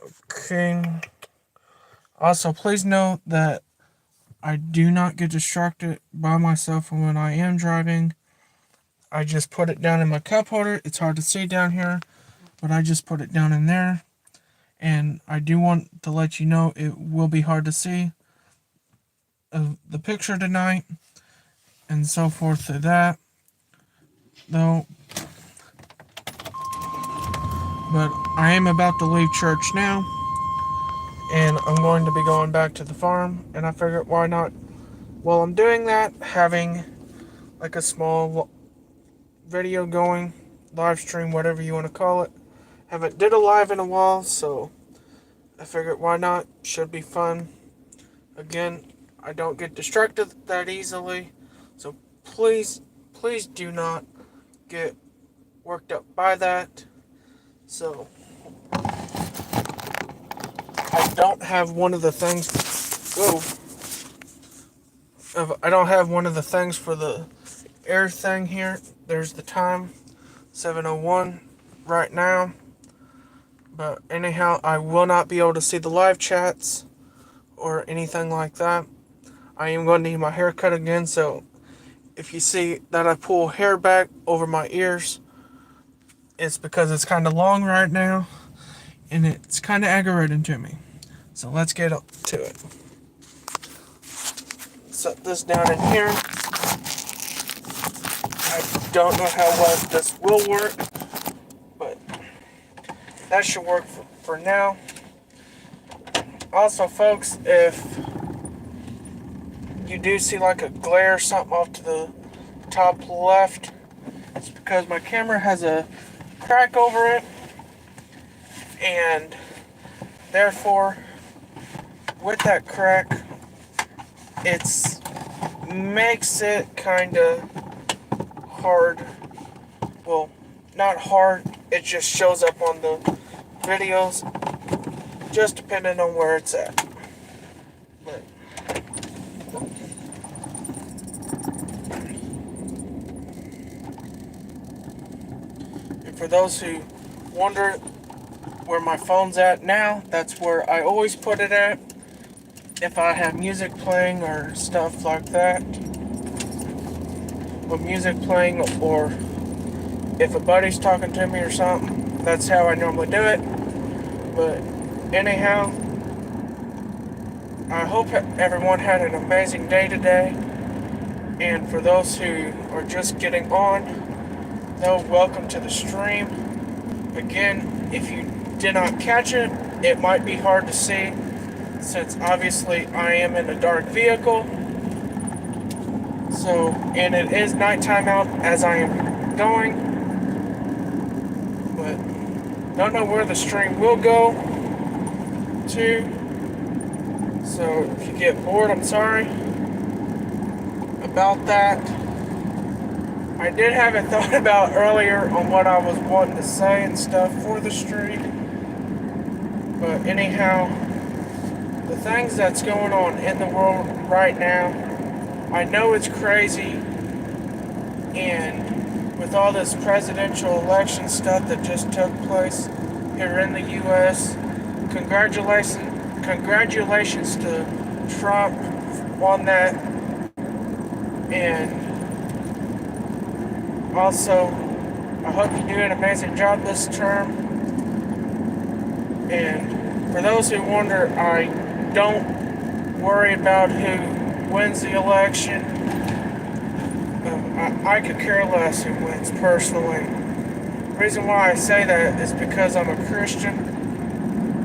Okay. Also, please note that I do not get distracted by myself when I am driving. I just put it down in my cup holder. It's hard to see down here, but I just put it down in there. And I do want to let you know it will be hard to see the picture tonight and so forth to that. Though, but I am about to leave church now, and I'm going to be going back to the farm. And I figured, why not? While I'm doing that, having like a small video going, live stream, whatever you want to call it. Haven't did a live in a while, so I figured, why not? Should be fun. Again, I don't get distracted that easily, so please do not get worked up by that. So I don't have one of the things. I don't have one of the things for the air thing here. There's the time, 7:01 right now. But anyhow, I will not be able to see the live chats or anything like that. I am going to need my hair cut again, so if you see that I pull hair back over my ears, it's because it's kind of long right now, and it's kind of aggravating to me. So let's get up to it. Set this down in here. I don't know how well this will work, but that should work for now. Also, folks, if you do see like a glare or something off to the top left, it's because my camera has a crack over it, and therefore with that crack, it's makes it kind of hard. Well, not hard, it just shows up on the videos, just depending on where it's at. But and for those who wonder where my phone's at now, that's where I always put it at. If I have music playing or stuff like that, with music playing, or if a buddy's talking to me or something, that's how I normally do it. But anyhow, I hope everyone had an amazing day today. And for those who are just getting on, though, welcome to the stream. Again, if you did not catch it, it might be hard to see, since obviously I am in a dark vehicle. So, and it is nighttime out as I am going. But don't know where the stream will go to. So if you get bored, I'm sorry about that. I did have it thought about earlier on what I was wanting to say and stuff for the stream. But anyhow, the things that's going on in the world right now, I know it's crazy, and with all this presidential election stuff that just took place here in the U.S., congratulations to Trump on that, and also I hope you do an amazing job this term. And for those who wonder, I don't worry about who wins the election. I could care less who wins, personally. The reason why I say that is because I'm a Christian,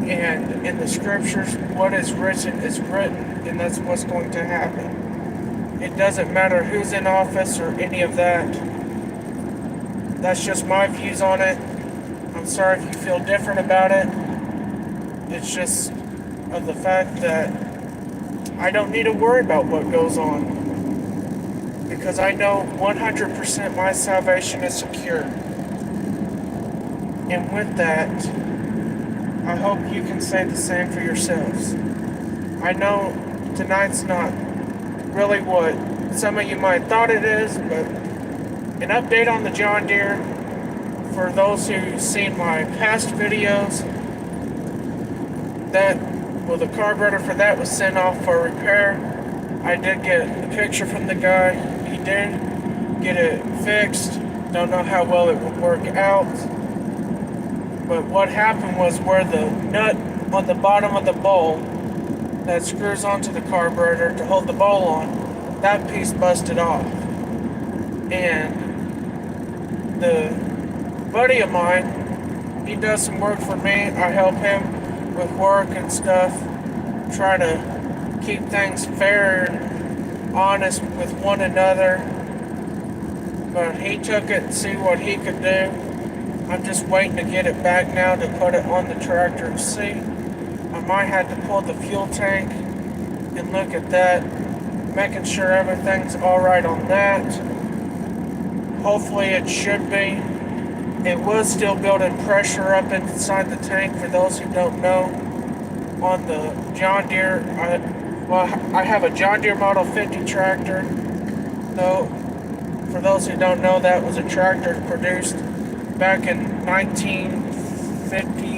and in the scriptures, what is written, and that's what's going to happen. It doesn't matter who's in office or any of that. That's just my views on it. I'm sorry if you feel different about it. It's just of the fact that I don't need to worry about what goes on, because I know 100% my salvation is secure. And with that, I hope you can say the same for yourselves. I know tonight's not really what some of you might thought it is, but an update on the John Deere. For those who've seen my past videos, the carburetor for that was sent off for repair. I did get a picture from the guy. He did get it fixed. Don't know how well it would work out. But what happened was where the nut on the bottom of the bowl that screws onto the carburetor to hold the bowl on, that piece busted off. And the buddy of mine, he does some work for me. I help him with work and stuff, try to keep things fair and honest with one another. But he took it and see what he could do. I'm just waiting to get it back now to put it on the tractor and see. I might have to pull the fuel tank and look at that, making sure everything's alright on that. Hopefully it should be. It was still building pressure up inside the tank, for those who don't know. On the John Deere, I have a John Deere Model 50 tractor, though. For those who don't know, that was a tractor produced back in 1950.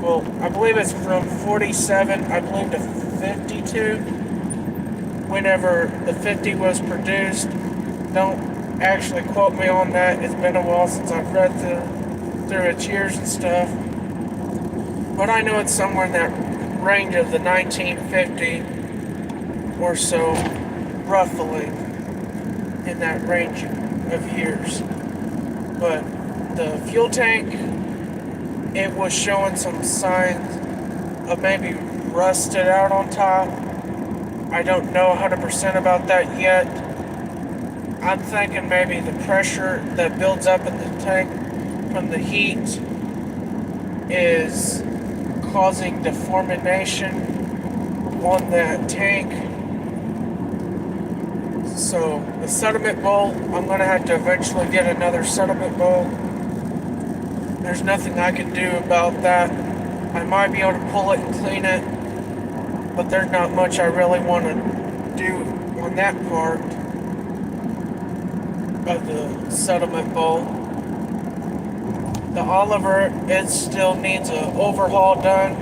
Well, I believe it's from 47, I believe, to 52. Whenever the 50 was produced, don't actually quote me on that. It's been a while since I've read through its years and stuff. But I know it's somewhere in that range of the 1950 or so, roughly, in that range of years. But the fuel tank, it was showing some signs of maybe rusted out on top. I don't know 100% about that yet. I'm thinking maybe the pressure that builds up in the tank from the heat is causing deformation on that tank. So the sediment bowl, I'm going to have to eventually get another sediment bowl. There's nothing I can do about that. I might be able to pull it and clean it, but there's not much I really want to do on that part of the sediment bowl. The Oliver, it still needs an overhaul done,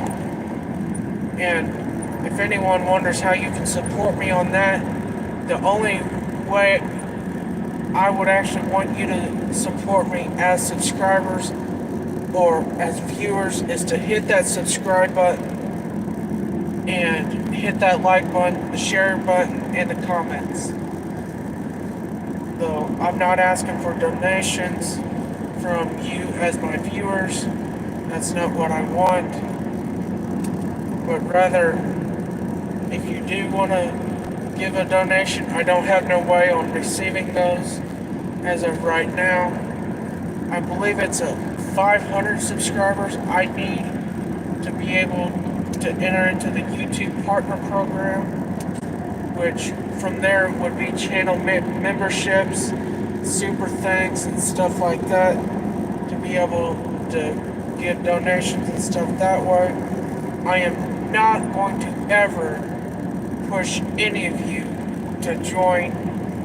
and if anyone wonders how you can support me on that, the only way I would actually want you to support me as subscribers or as viewers is to hit that subscribe button and hit that like button, the share button, and the comments. Though I'm not asking for donations from you as my viewers. That's not what I want. But rather, if you do want to give a donation, I don't have no way on receiving those as of right now. I believe it's a 500 subscribers I need to be able to enter into the YouTube Partner Program, which from there would be channel memberships, super thanks, and stuff like that, to be able to give donations and stuff that way. I am not going to ever push any of you to join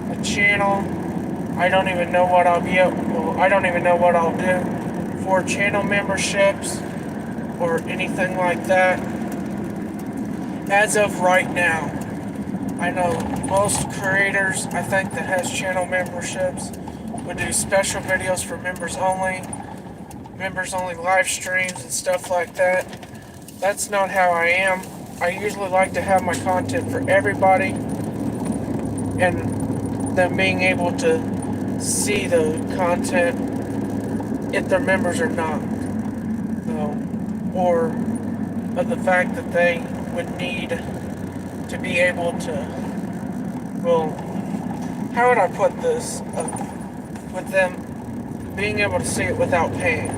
the channel. I don't even know what I'll do for channel memberships or anything like that. As of right now, I know most creators, I think, that has channel memberships would do special videos for members only live streams and stuff like that. That's not how I am. I usually like to have my content for everybody and them being able to see the content if they're members or not. Or of the fact that they would need to be able to, well, how would I put this? With them being able to see it without paying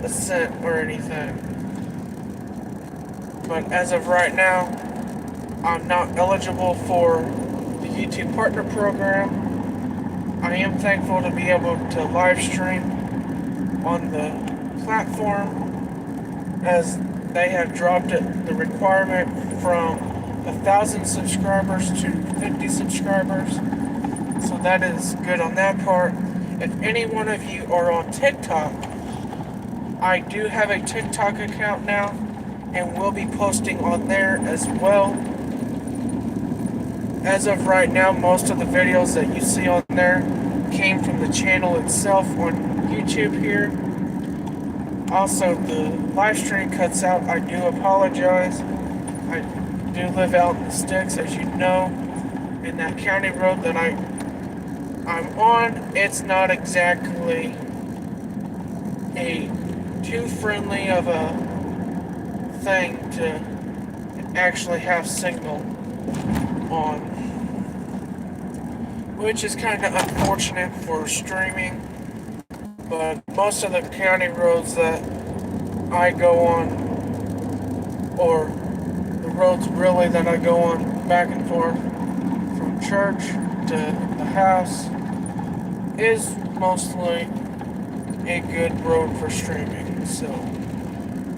a cent or anything. But as of right now, I'm not eligible for the YouTube Partner Program. I am thankful to be able to live stream on the platform, as they have dropped the requirement from 1,000 subscribers to 50 subscribers. So that is good on that part. If any one of you are on TikTok, I do have a TikTok account now. and will be posting on there as well. As of right now, most of the videos that you see on there came from the channel itself on YouTube here. Also, the live stream cuts out. I do apologize. I do live out in the sticks, as you know, and that county road that I'm on, it's not exactly a too friendly of a thing to actually have signal on, which is kind of unfortunate for streaming. But most of the county roads that I go on, or the roads really that I go on back and forth from church to the house, is mostly a good road for streaming. So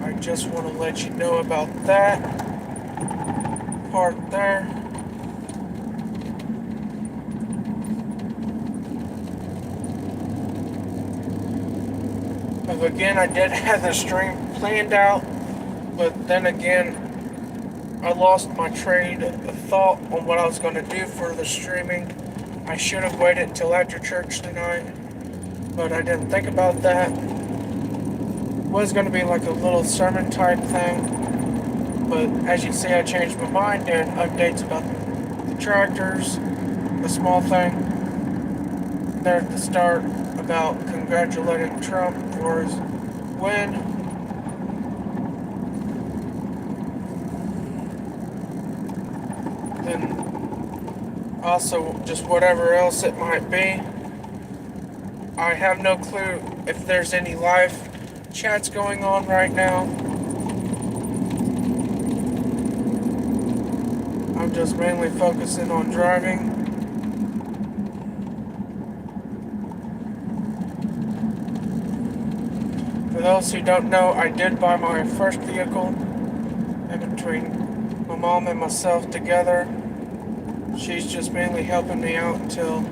I just want to let you know about that part there. But again, I did have the stream planned out, but then again, I lost my train of thought on what I was going to do for the streaming. I should have waited until after church tonight, but I didn't think about that. It was going to be like a little sermon type thing, but as you see, I changed my mind and updates about the tractors, the small thing there at the start about congratulating Trump for his win. Then also just whatever else it might be. I have no clue if there's any live chats going on right now. I'm just mainly focusing on driving. For those who don't know, I did buy my first vehicle, and between my mom and myself together, she's just mainly helping me out until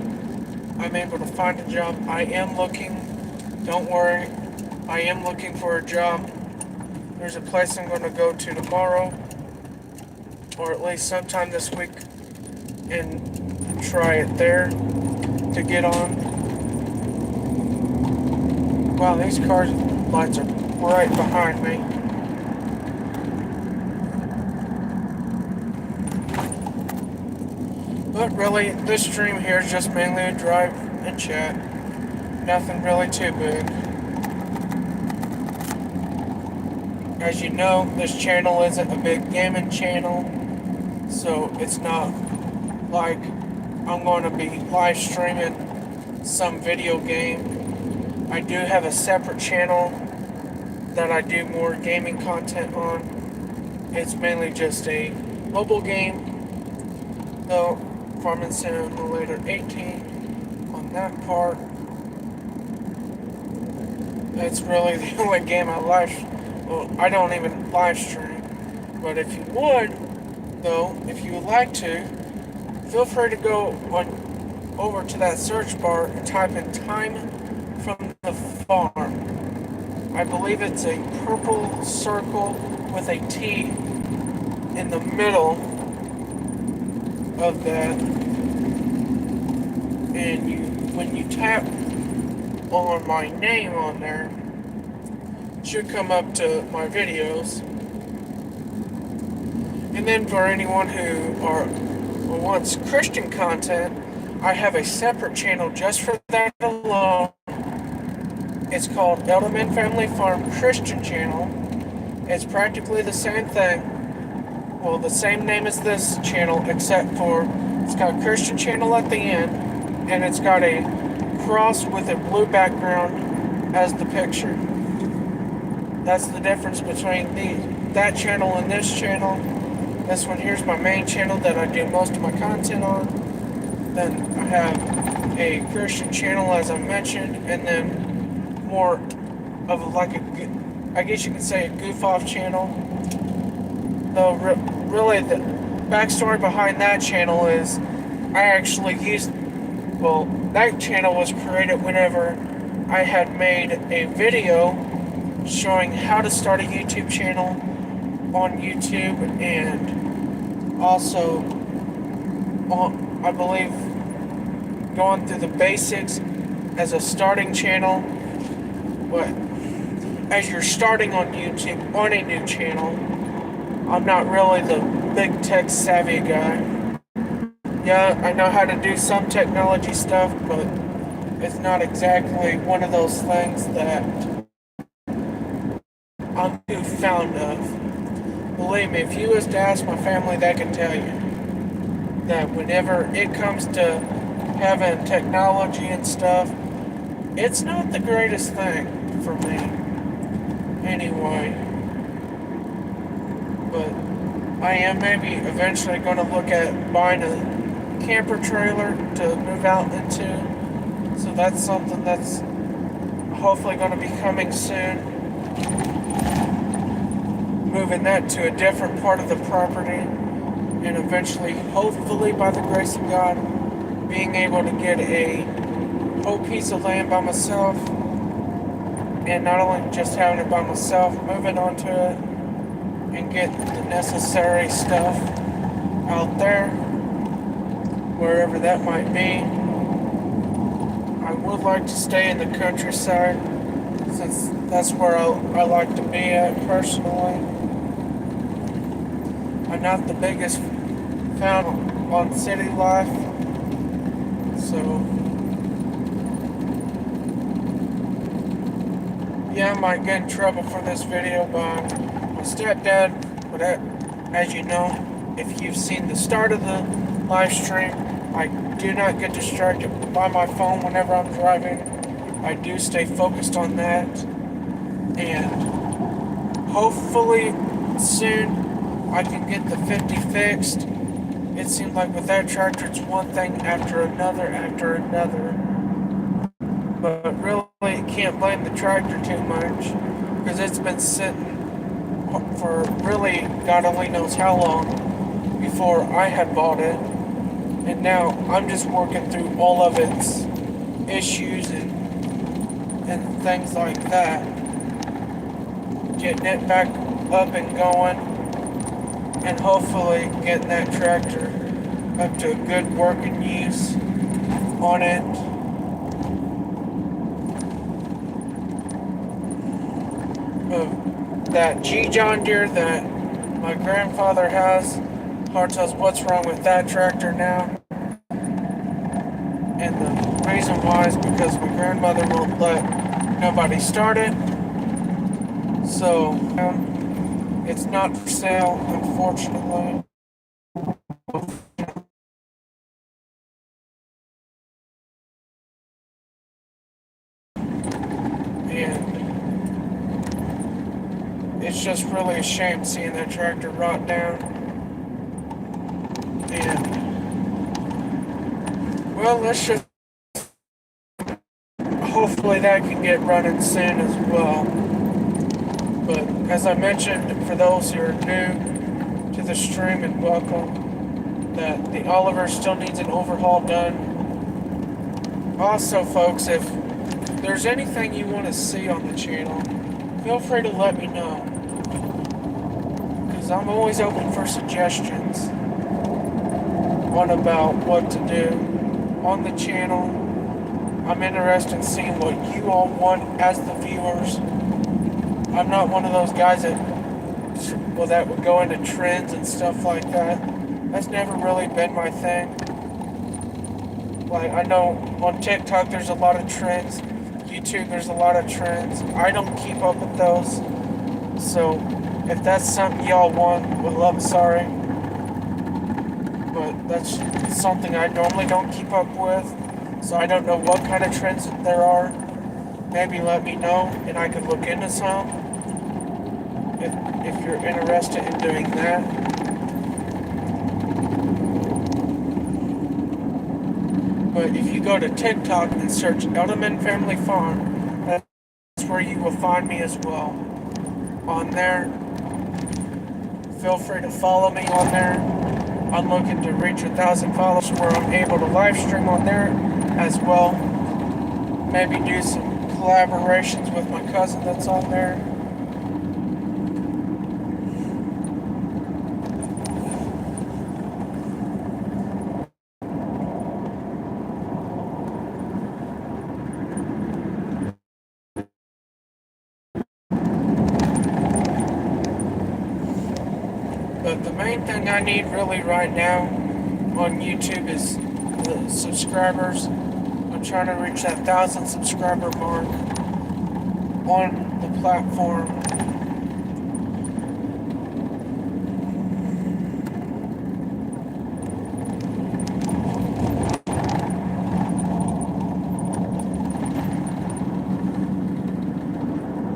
I'm able to find a job. I am looking, don't worry, I am looking for a job. There's a place I'm going to go to tomorrow, or at least sometime this week, and try it there to get on. Wow, these cars lights are right behind me. But really, this stream here is just mainly a drive and chat. Nothing really too big. As you know, this channel isn't a big gaming channel, so it's not like I'm going to be live streaming some video game. I do have a separate channel that I do more gaming content on. It's mainly just a mobile game, though. Farming Simulator 18 on that part. That's really the only game I don't even live stream. But if you would, though, if you would like to, feel free to go over to that search bar and type in Time from the Farm. I believe it's a purple circle with a T in the middle of that. And when you tap on my name on there, it should come up to my videos. And then for anyone who wants Christian content, I have a separate channel just for that alone. It's called Edelman Family Farm Christian Channel. It's practically the same thing. Well, the same name as this channel, except for it's got Christian Channel at the end, and it's got a cross with a blue background as the picture. That's the difference between that channel and this channel. This one here's my main channel that I do most of my content on. Then I have a Christian channel, as I mentioned, and then more of like I guess you could say a goof-off channel. Though really the backstory behind that channel is I actually that channel was created whenever I had made a video showing how to start a YouTube channel on YouTube, and also, I believe, going through the basics as a starting channel. But as you're starting on YouTube, on a new channel, I'm not really the big tech savvy guy. Yeah, I know how to do some technology stuff, but it's not exactly one of those things that I'm too fond of. Believe me, if you was to ask my family, they can tell you that whenever it comes to having technology and stuff, it's not the greatest thing for me. Anyway, but I am maybe eventually going to look at buying a camper trailer to move out into. So that's something that's hopefully going to be coming soon. Moving that to a different part of the property, and eventually, hopefully by the grace of God, being able to get a whole piece of land by myself, and not only just having it by myself, moving onto it and get the necessary stuff out there, wherever that might be. I would like to stay in the countryside, since that's where I like to be at personally. I'm not the biggest fan on city life, so yeah, I might get in trouble for this video by my stepdad, but as you know, if you've seen the start of the live stream, I do not get distracted by my phone whenever I'm driving. I do stay focused on that, and hopefully soon I can get the 50 fixed. It seems like with that tractor, it's one thing after another, but really can't blame the tractor too much, because it's been sitting for really God only knows how long before I had bought it, and now I'm just working through all of its issues and things like that, getting it back up and going, and hopefully getting that tractor up to a good working use on it. That G John Deere that my grandfather has, hard tells what's wrong with that tractor now. And the reason why is because my grandmother won't let nobody start it. So it's not for sale, unfortunately. And it's just really a shame seeing that tractor rot down. And, well, let's just hopefully that can get running soon as well. But as I mentioned, for those who are new to the stream, and welcome, that the Oliver still needs an overhaul done. Also, folks, if there's anything you want to see on the channel, feel free to let me know, because I'm always open for suggestions on about what to do on the channel. I'm interested in seeing what you all want as the viewers. I'm not one of those guys that would go into trends and stuff like that. That's never really been my thing. Like, I know on TikTok there's a lot of trends, YouTube there's a lot of trends. I don't keep up with those. So if that's something y'all want, well, I'm sorry. But that's something I normally don't keep up with. So I don't know what kind of trends there are. Maybe let me know and I can look into some. If you're interested in doing that. But if you go to TikTok and search Edelman Family Farm, that's where you will find me as well. On there, feel free to follow me on there. I'm looking to reach 1,000 followers where I'm able to live stream on there as well. Maybe do some collaborations with my cousin that's on there. But the main thing I need really right now on YouTube is the subscribers. I'm trying to reach that 1,000 subscriber mark on the platform.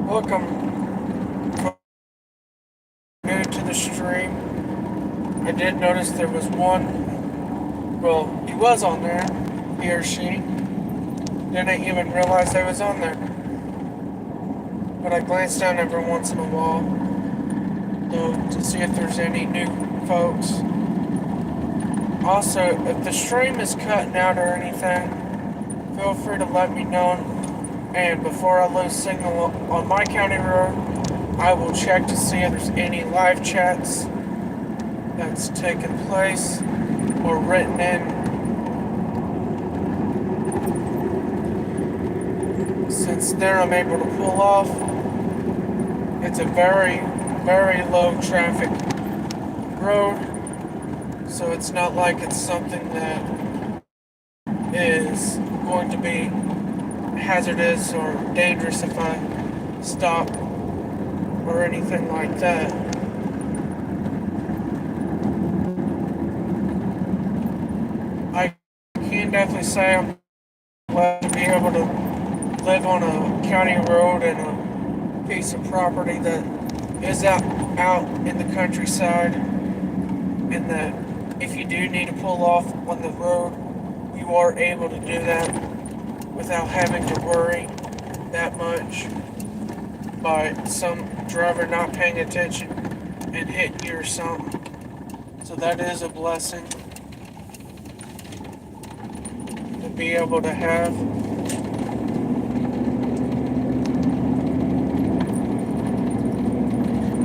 Welcome new to the stream. I did notice there was one. Well, he was on there. He or she. Didn't even realize I was on there. But I glance down every once in a while, though, to see if there's any new folks. Also, if the stream is cutting out or anything, feel free to let me know. And before I lose signal on my county road, I will check to see if there's any live chats that's taken place or written in. Since there I'm able to pull off. It's a very, very low traffic road, so it's not like it's something that is going to be hazardous or dangerous if I stop or anything like that. I can definitely say I'm glad to be able to live on a county road and a piece of property that is out in the countryside, and that if you do need to pull off on the road, you are able to do that without having to worry that much by some driver not paying attention and hitting you or something. So that is a blessing to be able to have.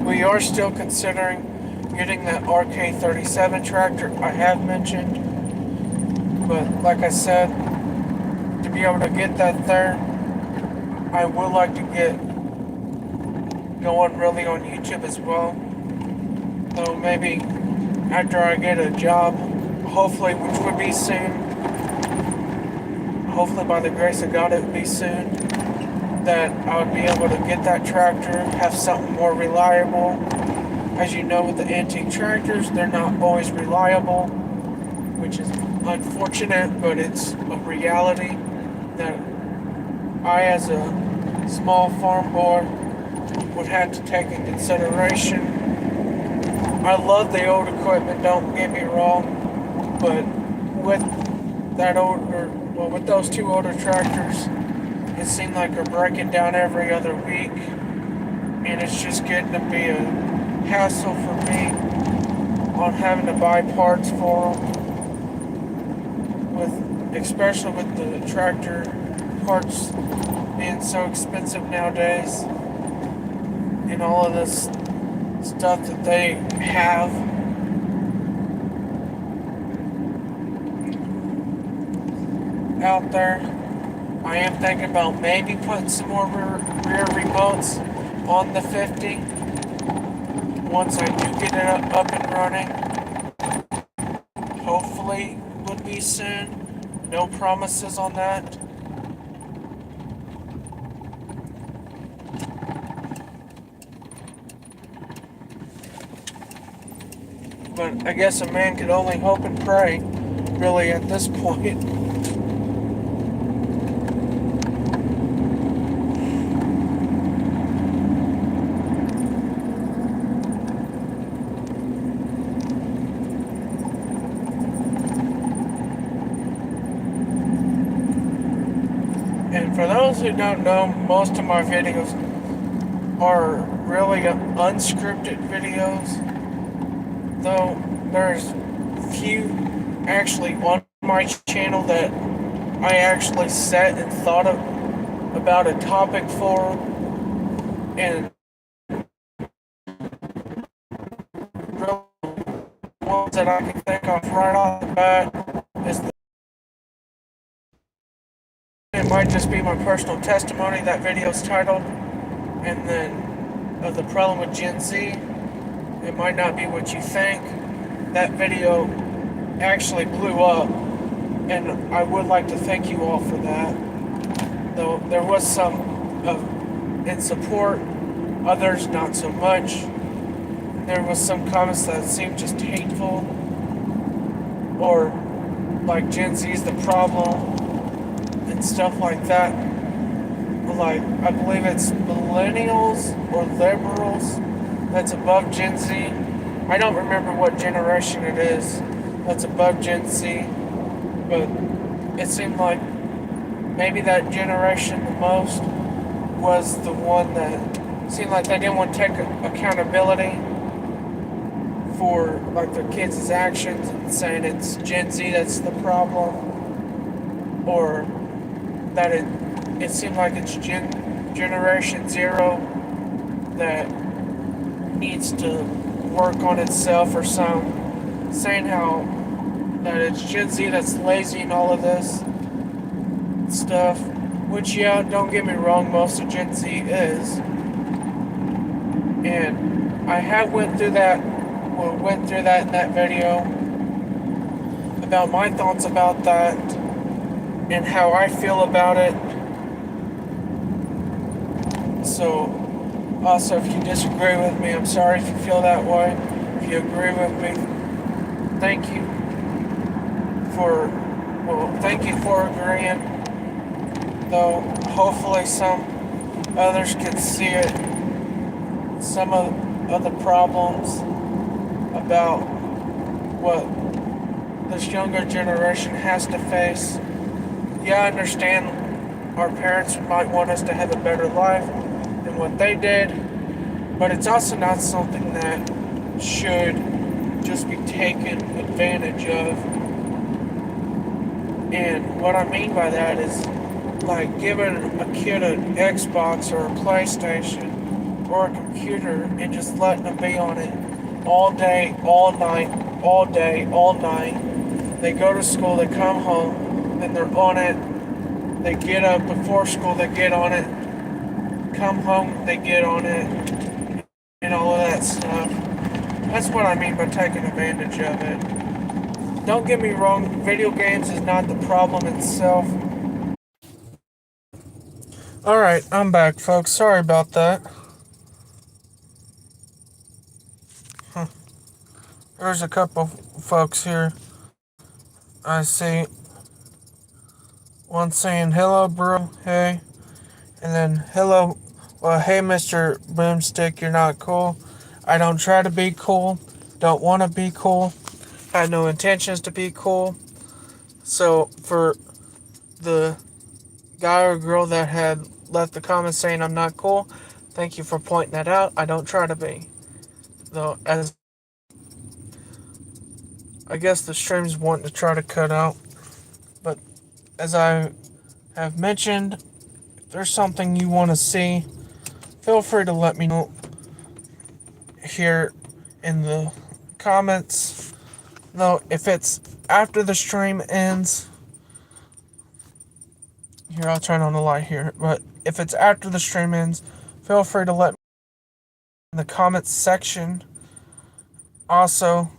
We are still considering getting that RK37 tractor I have mentioned, but like I said, to be able to get that there, I would like to get going really on YouTube as well. So maybe after I get a job, hopefully, which would be soon, hopefully by the grace of God it would be soon, that I would be able to get that tractor, have something more reliable. As you know, with the antique tractors, they're not always reliable, which is unfortunate, but it's a reality that I, as a small farm boy, would have to take in consideration. I love the old equipment, don't get me wrong, but with those two older tractors, it seemed like they're breaking down every other week, and it's just getting to be a hassle for me on having to buy parts for them, especially with the tractor parts being so expensive nowadays, and all of this stuff that they have. Out there, I am thinking about maybe putting some more rear remotes on the 50 once I do get it up and running. Hopefully would be soon. No promises on that. But I guess a man could only hope and pray, really, at this point. For those who don't know, most of my videos are really unscripted videos, though there's few actually on my channel that I actually sat and thought about a topic for, and really ones that I can think of right off the bat is it might just be my personal testimony, that video's titled, and then the problem with Gen Z, it might not be what you think. That video actually blew up, and I would like to thank you all for that. Though there was some in support, others not so much. There was some comments that seemed just hateful, or like Gen Z is the problem, and stuff like that. Like, I believe it's millennials or liberals that's above Gen Z. I don't remember what generation it is that's above Gen Z, but it seemed like maybe that generation the most was the one that seemed like they didn't want to take accountability for like their kids' actions, and saying it's Gen Z that's the problem, or that it seemed like it's Generation Zero that needs to work on itself, or some saying how that it's Gen Z that's lazy and all of this stuff. Which, yeah, don't get me wrong, most of Gen Z is. And I have went through that in that video about my thoughts about that and how I feel about it. So, also, if you disagree with me, I'm sorry if you feel that way. If you agree with me, thank you for agreeing. Though, hopefully some others can see it. Some of the problems about what this younger generation has to face. Yeah, I understand our parents might want us to have a better life than what they did, but it's also not something that should just be taken advantage of. And what I mean by that is like giving a kid an Xbox or a PlayStation or a computer and just letting them be on it all day, all night, all day, all night. They go to school, they come home, and they're on it. They get up before school, they get on it. Come home, they get on it. And all of that stuff. That's what I mean by taking advantage of it. Don't get me wrong, video games is not the problem itself. Alright, I'm back, folks. Sorry about that. There's a couple folks here. I see one saying, hello, bro, hey. And then, hello, well, hey, Mr. Boomstick, you're not cool. I don't try to be cool. Don't want to be cool. Had no intentions to be cool. So, for the guy or girl that had left the comment saying I'm not cool, thank you for pointing that out. I don't try to be. Though, as I guess the stream's wanting to try to cut out. But as I have mentioned, if there's something you want to see, feel free to let me know here in the comments. Though, if it's after the stream ends, here, I'll turn on the light here. But if it's after the stream ends, feel free to let me know in the comments section. Also,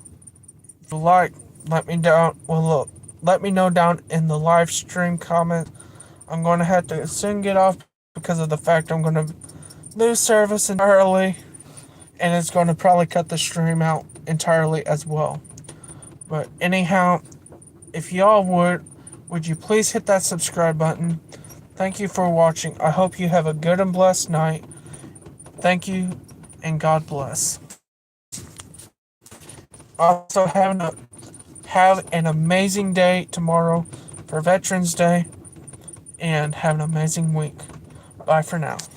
if you like, let me know down in the live stream comment. I'm going to have to soon get off because of the fact I'm going to lose service entirely, and it's going to probably cut the stream out entirely as well. But anyhow, if y'all would you please hit that subscribe button? Thank you for watching. I hope you have a good and blessed night. Thank you, and God bless. Also, have an amazing day tomorrow for Veterans Day, and have an amazing week. Bye for now.